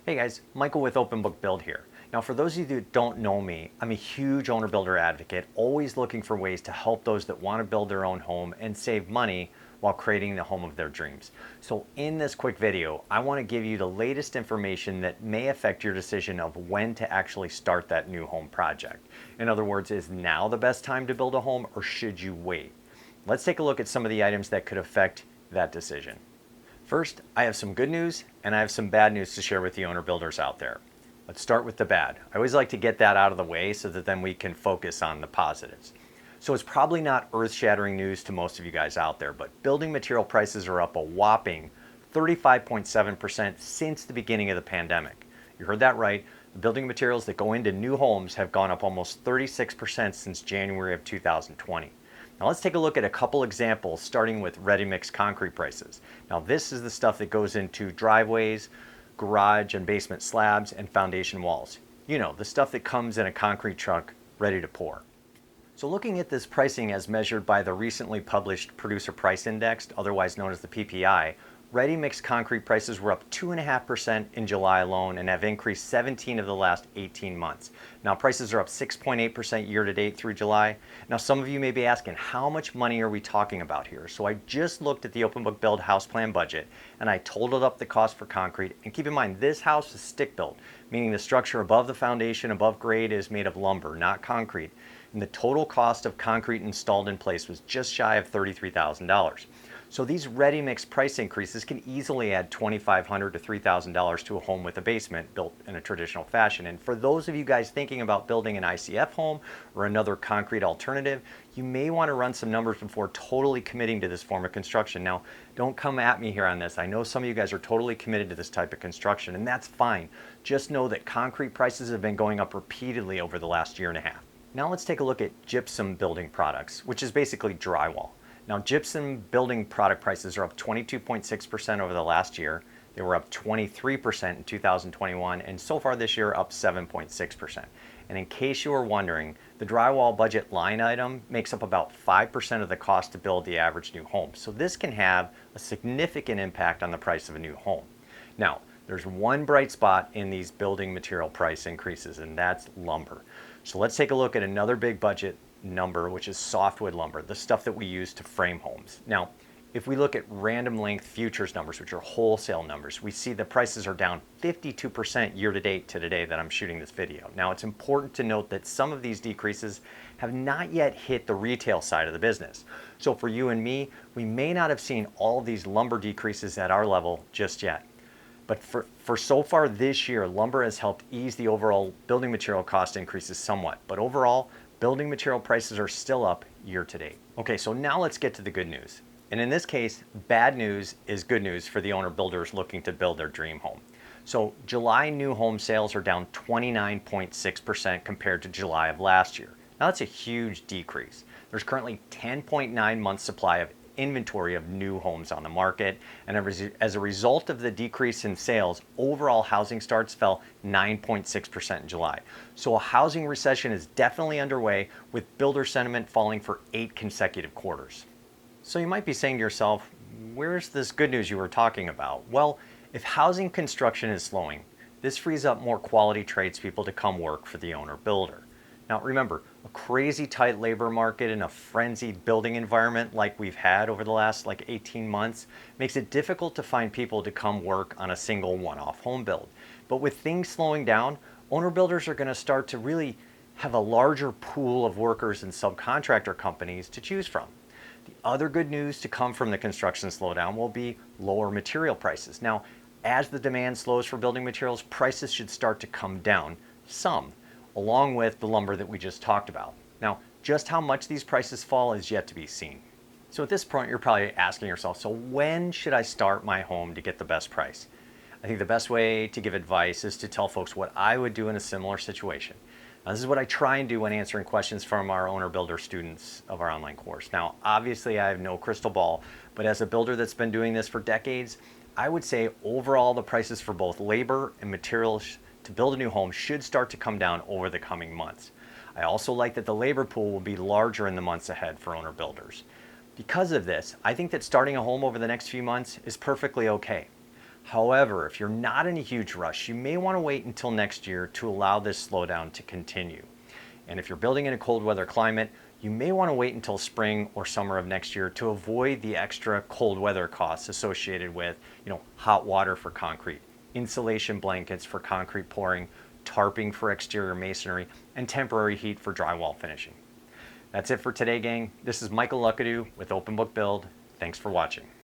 Hey guys, Michael with Open Book Build here. Now for those of you that don't know me, I'm a huge owner builder advocate, always looking for ways to help those that want to build their own home and save money while creating the home of their dreams. So in this quick video, I want to give you the latest information that may affect your decision of when to actually start that new home project. In other words, is now the best time to build a home or should you wait? Let's take a look at some of the items that could affect that decision. First, I have some good news and I have some bad news to share with the owner builders out there. Let's start with the bad. I always like to get that out of the way so that then we can focus on the positives. So it's probably not earth-shattering news to most of you guys out there, but building material prices are up a whopping 35.7% since the beginning of the pandemic. You heard that right. The building materials that go into new homes have gone up almost 36% since January of 2020. Now let's take a look at a couple examples, starting with ready-mix concrete prices. Now this is the stuff that goes into driveways, garage and basement slabs, and foundation walls. You know, the stuff that comes in a concrete truck ready to pour. So looking at this pricing as measured by the recently published Producer Price Index, otherwise known as the PPI, ready-mix concrete prices were up 2.5% in July alone and have increased 17 of the last 18 months. Now prices are up 6.8% year to date through July. Now some of you may be asking, how much money are we talking about here? So I just looked at the Open Book Build house plan budget and I totaled up the cost for concrete. And keep in mind, this house is stick built, meaning the structure above the foundation, above grade, is made of lumber, not concrete. And the total cost of concrete installed in place was just shy of $33,000. So these ready-mix price increases can easily add $2,500 to $3,000 to a home with a basement built in a traditional fashion. And for those of you guys thinking about building an ICF home or another concrete alternative, you may want to run some numbers before totally committing to this form of construction. Now, don't come at me here on this. I know some of you guys are totally committed to this type of construction, and that's fine. Just know that concrete prices have been going up repeatedly over the last year and a half. Now let's take a look at gypsum building products, which is basically drywall. Now, gypsum building product prices are up 22.6% over the last year. They were up 23% in 2021, and so far this year up 7.6%. And in case you were wondering, the drywall budget line item makes up about 5% of the cost to build the average new home. So this can have a significant impact on the price of a new home. Now, there's one bright spot in these building material price increases, and that's lumber. So let's take a look at another big budget number, which is softwood lumber, the stuff that we use to frame homes. Now, if we look at random length futures numbers, which are wholesale numbers, we see the prices are down 52% year to date to today that I'm shooting this video. Now, it's important to note that some of these decreases have not yet hit the retail side of the business. So for you and me, we may not have seen all of these lumber decreases at our level just yet. But for so far this year, lumber has helped ease the overall building material cost increases somewhat. But overall, building material prices are still up year to date. Okay, so now let's get to the good news. And in this case, bad news is good news for the owner builders looking to build their dream home. So July new home sales are down 29.6% compared to July of last year. Now that's a huge decrease. There's currently 10.9 months supply of inventory of new homes on the market, and as a result of the decrease in sales, overall housing starts fell 9.6% in July. So a housing recession is definitely underway, with builder sentiment falling for 8 consecutive quarters. So you might be saying to yourself, where's this good news you were talking about? Well, if housing construction is slowing, this frees up more quality tradespeople to come work for the owner builder. Now remember, a crazy tight labor market and a frenzied building environment like we've had over the last 18 months makes it difficult to find people to come work on a single one-off home build. But with things slowing down, owner builders are going to start to really have a larger pool of workers and subcontractor companies to choose from. The other good news to come from the construction slowdown will be lower material prices. Now, as the demand slows for building materials, prices should start to come down some, along with the lumber that we just talked about. Now, just how much these prices fall is yet to be seen. So at this point, you're probably asking yourself, so when should I start my home to get the best price? I think the best way to give advice is to tell folks what I would do in a similar situation. Now, this is what I try and do when answering questions from our owner builder students of our online course. Now, obviously I have no crystal ball, but as a builder that's been doing this for decades, I would say overall the prices for both labor and materials to build a new home should start to come down over the coming months. I also like that the labor pool will be larger in the months ahead for owner builders. Because of this, I think that starting a home over the next few months is perfectly okay. However, if you're not in a huge rush, you may want to wait until next year to allow this slowdown to continue. And if you're building in a cold weather climate, you may want to wait until spring or summer of next year to avoid the extra cold weather costs associated with, hot water for concrete, insulation blankets for concrete pouring, tarping for exterior masonry, and temporary heat for drywall finishing. That's it for today, gang. This is Michael Luckadoo with Open Book Build. Thanks for watching.